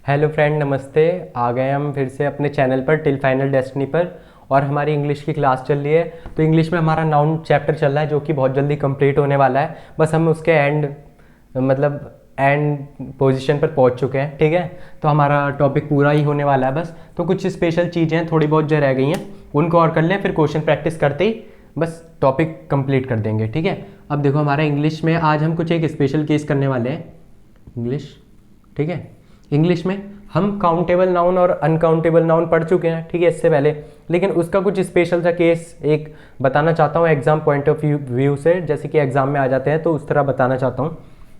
Hello friend, नमस्ते। आ गए हम फिर से अपने चैनल पर टिल फाइनल डेस्टिनी पर। और हमारी इंग्लिश की क्लास चल रही है। तो इंग्लिश में हमारा नाउन चैप्टर चल रहा है जो कि बहुत जल्दी कंप्लीट होने वाला है। बस हम उसके एंड पोजीशन पर पहुंच चुके हैं। ठीक है, तो हमारा टॉपिक पूरा ही होने वाला है। बस तो कुछ स्पेशल चीज़ें हैं थोड़ी बहुत जो रह गई हैं उनको और कर लें, फिर क्वेश्चन प्रैक्टिस करते ही बस टॉपिक कंप्लीट कर देंगे। ठीक है, अब देखो हमारा इंग्लिश में आज हम कुछ एक स्पेशल केस करने वाले हैं। इंग्लिश, ठीक है, इंग्लिश में हम काउंटेबल नाउन और अनकाउंटेबल नाउन पढ़ चुके हैं। ठीक है, इससे पहले, लेकिन उसका कुछ स्पेशल सा केस एक बताना चाहता हूँ एग्जाम पॉइंट ऑफ व्यू से, जैसे कि एग्जाम में आ जाते हैं तो उस तरह बताना चाहता हूँ।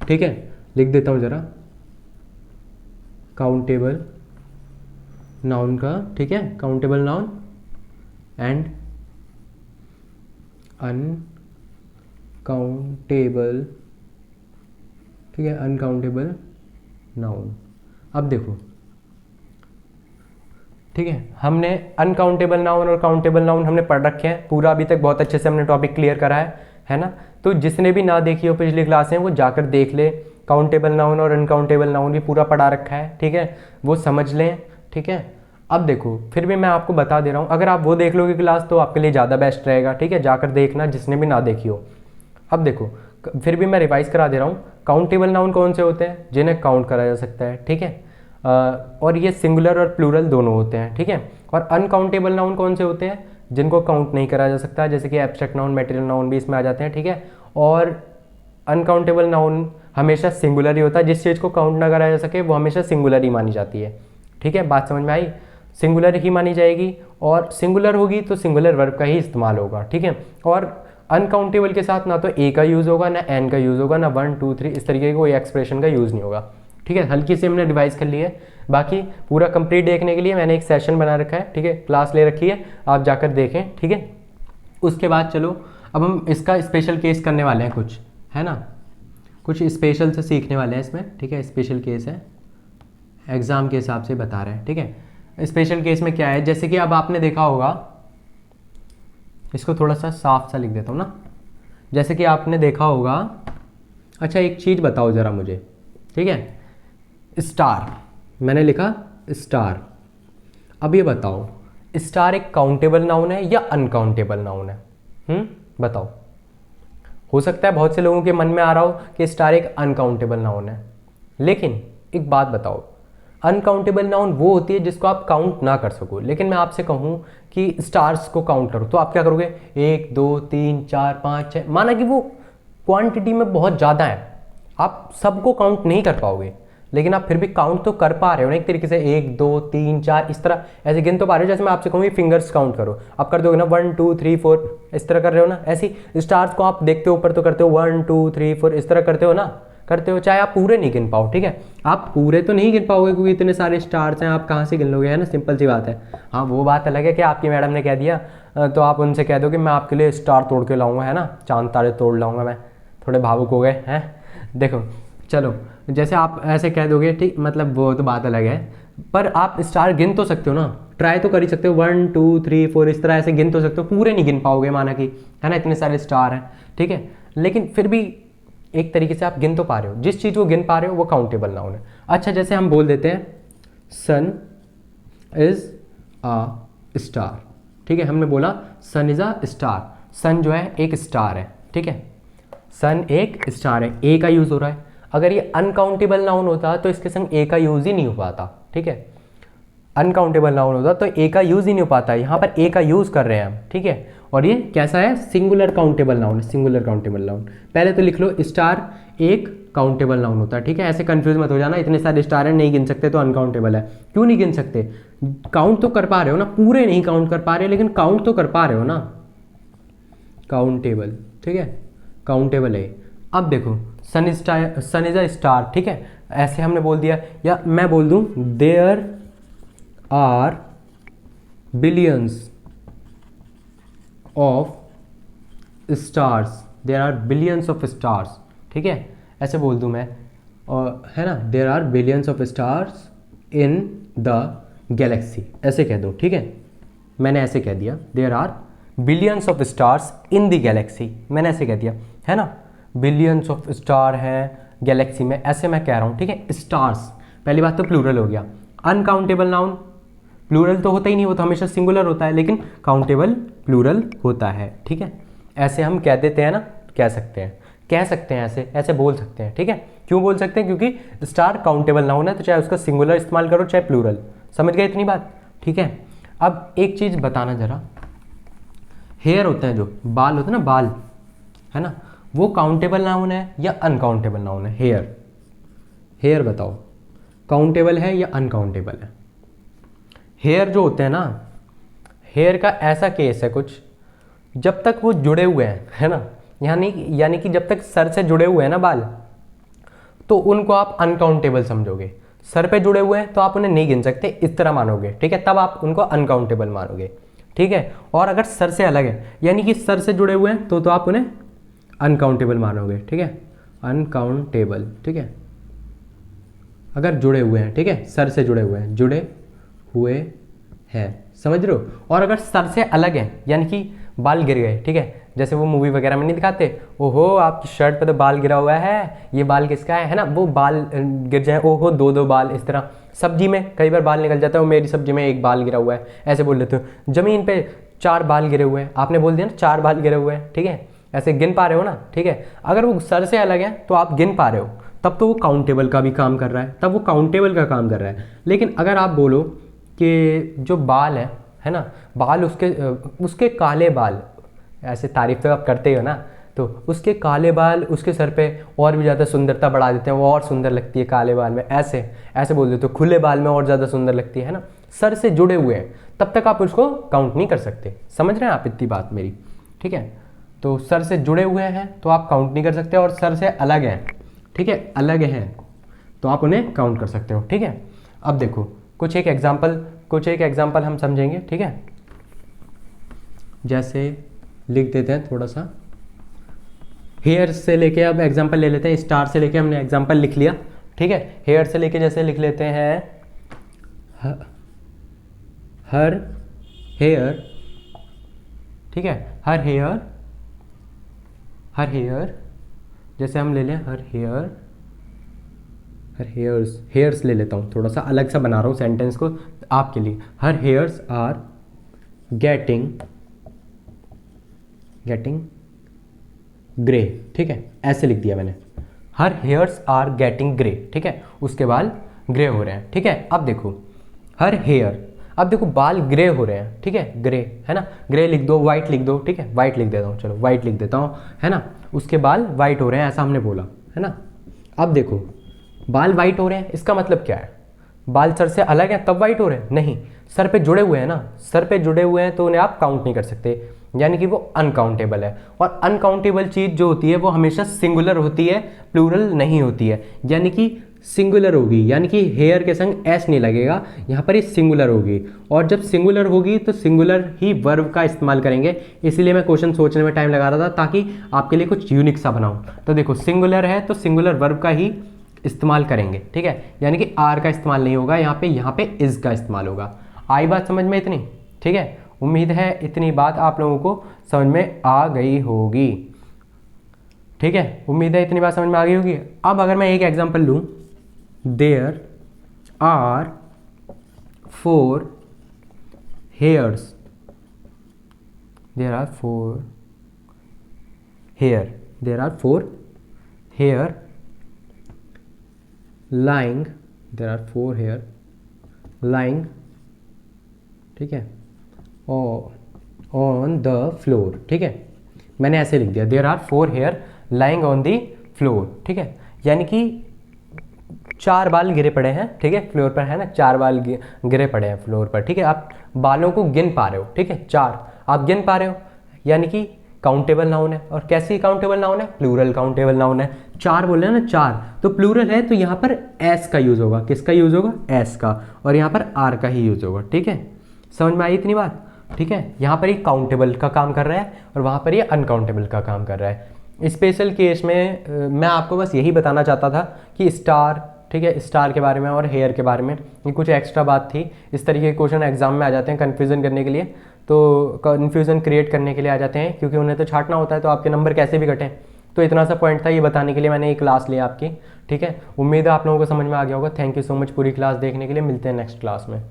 ठीक है, लिख देता हूँ ज़रा काउंटेबल नाउन का। ठीक है, काउंटेबल नाउन एंड अनकाउंटेबल, ठीक है, अनकाउंटेबल नाउन। अब देखो, ठीक है, हमने अनकाउंटेबल नाउन और काउंटेबल नाउन हमने पढ़ रखे हैं पूरा, अभी तक बहुत अच्छे से हमने टॉपिक क्लियर करा है ना। तो जिसने भी ना देखी हो पिछली क्लासें वो जाकर देख ले। काउंटेबल नाउन और अनकाउंटेबल नाउन भी पूरा पढ़ा रखा है। ठीक है, वो समझ लें। ठीक है, अब देखो फिर भी मैं आपको बता दे रहा हूँ, अगर आप वो देख लोगे क्लास तो आपके लिए ज़्यादा बेस्ट रहेगा। ठीक है, जाकर देखना जिसने भी ना देखी हो। अब देखो फिर भी मैं रिवाइज करा दे रहा हूँ। काउंटेबल नाउन कौन से होते हैं? जिन्हें काउंट करा जा सकता है। ठीक है, और ये सिंगुलर और प्लूरल दोनों होते हैं। ठीक है, और अनकाउंटेबल नाउन कौन से होते हैं? जिनको काउंट नहीं करा जा सकता, जैसे कि एब्स्ट्रैक्ट नाउन, मटेरियल नाउन भी इसमें आ जाते हैं। ठीक है, और अनकाउंटेबल नाउन हमेशा सिंगुलर ही होता है। जिस चीज़ को काउंट ना करा जा सके वो हमेशा सिंगुलर ही मानी जाती है। ठीक है, बात समझ में आई? सिंगुलर ही मानी जाएगी, और सिंगुलर होगी तो सिंगुलर वर्ब का ही इस्तेमाल होगा। ठीक है, और अनकाउंटेबल के साथ ना तो ए का यूज़ होगा, ना एन का यूज़ होगा, ना 1 2 3 इस तरीके का कोई एक्सप्रेशन का यूज़ नहीं होगा। ठीक है, हल्की से हमने रिवाइज कर लिया है। बाकी पूरा कंप्लीट देखने के लिए मैंने एक सेशन बना रखा है। ठीक है, क्लास ले रखी है, आप जाकर देखें। ठीक है, उसके बाद चलो अब हम इसका स्पेशल केस करने वाले हैं कुछ, है ना, कुछ स्पेशल से सीखने वाले हैं इसमें। ठीक है, स्पेशल केस है, एग्ज़ाम के हिसाब से बता रहे हैं। ठीक है, स्पेशल केस में क्या है, जैसे कि अब आपने देखा होगा, इसको थोड़ा सा साफ सा लिख देता हूँ ना। जैसे कि आपने देखा होगा, अच्छा एक चीज़ बताओ ज़रा मुझे। ठीक है, स्टार, मैंने लिखा स्टार। अब ये बताओ, स्टार एक काउंटेबल नाउन है या अनकाउंटेबल नाउन है? बताओ। हो सकता है बहुत से लोगों के मन में आ रहा हो कि स्टार एक अनकाउंटेबल नाउन है, लेकिन एक बात बताओ, अनकाउंटेबल नाउन वो होती है जिसको आप काउंट ना कर सको। लेकिन मैं आपसे कहूँ कि स्टार्स को काउंट करो तो आप क्या करोगे? 1 2 3 4 5 6, माना कि वो क्वांटिटी में बहुत ज़्यादा है, आप सबको काउंट नहीं कर पाओगे, लेकिन आप फिर भी काउंट तो कर पा रहे हो ना एक तरीके से। 1 2 3 4 इस तरह ऐसे गिन तो पा रहे हो। जैसे मैं आपसे कहूँ फिंगर्स काउंट करो, आप कर दोगे ना 1 2 3 4 इस तरह कर रहे हो ना। ऐसी स्टार्स को आप देखते हो ऊपर तो करते हो 1 2 3 4 इस तरह करते हो ना, करते हो, चाहे आप पूरे नहीं गिन पाओ। ठीक है, आप पूरे तो नहीं गिन पाओगे क्योंकि इतने सारे स्टार्स हैं, आप कहाँ से गिन लोगे, है ना, सिंपल सी बात है। हाँ, वो बात अलग है कि आपकी मैडम ने कह दिया तो आप उनसे कह दो कि मैं आपके लिए स्टार तोड़ के लाऊंगा, है ना, चांद तारे तोड़ लाऊंगा मैं। थोड़े भावुक हो गए हैं। देखो चलो, जैसे आप ऐसे कह दोगे, ठीक, मतलब वो तो बात अलग है, पर आप स्टार गिन तो सकते हो ना, ट्राई तो कर ही सकते हो। 1 2 3 4 इस तरह ऐसे गिन तो सकते हो, पूरे नहीं गिन पाओगे माना कि, है ना, इतने सारे स्टार हैं। ठीक है, लेकिन फिर भी एक तरीके से आप गिन तो पा रहे हो, जिस चीज़ को गिन पा रहे हो वो काउंटेबल नाउन है। अच्छा, जैसे हम बोल देते हैं सन इज अ स्टार। ठीक है, हमने बोला सन इज अ स्टार, सन जो है एक स्टार है। ठीक है, सन एक स्टार है, ए का यूज़ हो रहा है। अगर ये अनकाउंटेबल नाउन होता तो इसके संग ए का यूज़ ही नहीं हो पाता। ठीक है, अनकाउंटेबल नाउन होता तो ए का यूज़ ही नहीं हो पाता, यहाँ पर ए का यूज़ कर रहे हैं हम। ठीक है, और ये कैसा है? सिंगुलर काउंटेबल नाउन है, सिंगुलर काउंटेबल नाउन। पहले तो लिख लो, स्टार एक काउंटेबल नाउन होता है। ठीक है, ऐसे कंफ्यूज मत हो जाना, इतने सारे स्टार हैं नहीं गिन सकते तो अनकाउंटेबल है। क्यों नहीं गिन सकते? काउंट तो कर पा रहे हो ना, पूरे नहीं काउंट कर पा रहे लेकिन काउंट तो कर पा रहे हो ना, काउंटेबल। ठीक है, काउंटेबल है। अब देखो सन इज अ स्टार। ठीक है, ऐसे हमने बोल दिया, या मैं बोल दूं there are billions of stars, there are billions of stars. ठीक है, ऐसे बोल दूं मैं, और है ना, there are billions of stars in the galaxy, ऐसे कह दो। ठीक है, मैंने ऐसे कह दिया, there are billions of stars in the galaxy, मैंने ऐसे कह दिया, है ना, बिलियंस ऑफ स्टार हैं गैलेक्सी में, ऐसे मैं कह रहा हूँ। ठीक है, स्टार्स पहली बात तो प्लूरल हो गया। अनकाउंटेबल नाउन प्लूरल तो होता ही नहीं, वो तो हमेशा सिंगुलर होता है, लेकिन काउंटेबल प्लूरल होता है। ठीक है, ऐसे हम कह देते हैं ना, कह सकते हैं, ऐसे बोल सकते हैं। ठीक है, क्यों बोल सकते हैं? क्योंकि स्टार काउंटेबल नाउन है, तो चाहे उसका सिंगुलर इस्तेमाल करो चाहे प्लूरल। समझ गए इतनी बात? ठीक है, अब एक चीज़ बताना जरा, हेयर होते हैं, जो बाल होते हैं ना, बाल है ना, वो काउंटेबल नाउन है या अनकाउंटेबल नाउन है? हेयर बताओ, काउंटेबल है या अनकाउंटेबल है? हेयर जो होते हैं ना, हेयर का ऐसा केस है कुछ, जब तक वो जुड़े हुए हैं, है ना, यानी कि जब तक सर से जुड़े हुए हैं ना बाल, तो उनको आप अनकाउंटेबल समझोगे। सर पे जुड़े हुए हैं तो आप उन्हें नहीं गिन सकते, इस तरह मानोगे। ठीक है, तब आप उनको अनकाउंटेबल मानोगे। ठीक है, और अगर सर से अलग है, यानी कि सर से जुड़े हुए हैं, तो आप उन्हें अनकाउंटेबल मानोगे। ठीक है, अनकाउंटेबल। ठीक है, अगर जुड़े हुए हैं, ठीक है, सर से जुड़े हुए हैं, समझ रहे हो? और अगर सर से अलग है, यानी कि बाल गिर गए, ठीक है, जैसे वो मूवी वगैरह में नहीं दिखाते, ओहो आपकी शर्ट पे तो बाल गिरा हुआ है, ये बाल किसका है ना, वो बाल गिर जाए, ओहो दो बाल, इस तरह। सब्जी में कई बार बाल निकल जाता है, वो मेरी सब्जी में एक बाल गिरा हुआ है, ऐसे बोल देते हो। जमीन पे 4 बाल गिरे हुए हैं, आपने बोल दिया ना 4 बाल गिरे हुए हैं। ठीक है, ऐसे गिन पा रहे हो ना? ठीक है, अगर वो सर से अलग है तो आप गिन पा रहे हो, तब तो वो काउंटेबल का भी काम कर रहा है, तब वो काउंटेबल का काम कर रहा है। लेकिन अगर आप बोलो कि जो बाल है ना, बाल उसके काले बाल, ऐसे तारीफ तो आप करते हो ना, तो उसके काले बाल उसके सर पे और भी ज़्यादा सुंदरता बढ़ा देते हैं, वो और सुंदर लगती है काले बाल में, ऐसे बोल देते हो, खुले बाल में और ज़्यादा सुंदर लगती है ना। सर से जुड़े हुए हैं तब तक आप उसको काउंट नहीं कर सकते। समझ रहे हैं आप इतनी बात मेरी? ठीक है, तो सर से जुड़े हुए हैं तो आप काउंट नहीं कर सकते, और सर से अलग हैं, ठीक है, अलग हैं, तो आप उन्हें काउंट कर सकते हो। ठीक है, अब देखो कुछ एक एग्जाम्पल हम समझेंगे। ठीक है, जैसे लिख देते हैं थोड़ा सा, हेयर से लेके अब एग्जाम्पल ले लेते हैं, स्टार से लेके हमने एग्जाम्पल लिख लिया। ठीक है, हेयर से लेके जैसे लिख लेते हैं हर हेयर। ठीक है, हर हेयर, जैसे हम ले लें हेयर्स ले लेता हूँ, थोड़ा सा अलग सा बना रहा हूँ सेंटेंस को आपके लिए। हर हेयर्स आर गेटिंग ग्रे। ठीक है, ऐसे लिख दिया मैंने, हर हेयर्स आर गेटिंग ग्रे। ठीक है, उसके बाल ग्रे हो रहे हैं। ठीक है, अब देखो हर हेयर, अब देखो बाल ग्रे हो रहे हैं। ठीक है, ग्रे है ना, ग्रे लिख दो, वाइट लिख दो। ठीक है, वाइट लिख देता हूँ, चलो वाइट लिख देता हूँ, है ना, उसके बाल वाइट हो रहे हैं, ऐसा हमने बोला है ना। अब देखो बाल वाइट हो रहे हैं, इसका मतलब क्या है? बाल सर से अलग है तब वाइट हो रहे हैं? नहीं, सर पे जुड़े हुए हैं ना, सर पे जुड़े हुए हैं तो उन्हें आप काउंट नहीं कर सकते, यानी कि वो अनकाउंटेबल है। और अनकाउंटेबल चीज़ जो होती है वो हमेशा सिंगुलर होती है, प्लूरल नहीं होती है, यानी कि सिंगुलर होगी, यानी कि हेयर के संग एस नहीं लगेगा, यहाँ पर ये सिंगुलर होगी। और जब सिंगुलर होगी तो सिंगुलर ही वर्ब का इस्तेमाल करेंगे, इसीलिए मैं क्वेश्चन सोचने में टाइम लगा रहा था, ताकि आपके लिए कुछ यूनिक सा बनाऊँ। तो देखो सिंगुलर है तो सिंगुलर वर्ब का ही इस्तेमाल करेंगे। ठीक है, यानी कि आर का इस्तेमाल नहीं होगा, यहाँ पे इज का इस्तेमाल होगा। आई बात समझ में इतनी? ठीक है, उम्मीद है इतनी बात आप लोगों को समझ में आ गई होगी। ठीक है, उम्मीद है इतनी बात समझ में आ गई होगी। अब अगर मैं एक एग्जांपल लूँ, there are 4 hairs, there are 4 hair lying, there are 4 hair lying, ठीक है, on the floor। ठीक है, मैंने ऐसे लिख दिया, there are 4 hair lying on the floor। ठीक है, यानी कि 4 बाल गिरे पड़े हैं, ठीक है, फ्लोर पर, है ना, 4 बाल गिरे पड़े हैं फ्लोर पर। ठीक है, आप बालों को गिन पा रहे हो। ठीक है, 4 आप गिन पा रहे हो, यानी कि काउंटेबल नाउन है। और कैसी काउंटेबल नाउन है? प्लूरल काउंटेबल नाउन है। 4 बोल रहे हैं ना, 4 तो प्लूरल है, तो यहाँ पर एस का यूज होगा। किसका यूज होगा? एस का, और यहाँ पर आर का ही यूज होगा। ठीक है, समझ में आई इतनी बात? ठीक है, यहाँ पर ये काउंटेबल का काम कर रहा है और वहाँ पर ये अनकाउंटेबल का काम कर रहा है। स्पेशल केस में मैं आपको बस यही बताना चाहता था कि स्टार, ठीक है, स्टार के बारे में और हेयर के बारे में, ये कुछ एक्स्ट्रा बात थी। इस तरीके के क्वेश्चन एग्जाम में आ जाते हैं कन्फ्यूज़न करने के लिए, तो कन्फ्यूज़न क्रिएट करने के लिए आ जाते हैं, क्योंकि उन्हें तो छांटना होता है, तो आपके नंबर कैसे भी घटें तो इतना सा पॉइंट था, ये बताने के लिए मैंने ये क्लास लिया आपकी। ठीक है, उम्मीद है आप लोगों को समझ में आ गया होगा। थैंक यू सो मच पूरी क्लास देखने के लिए, मिलते हैं नेक्स्ट क्लास में।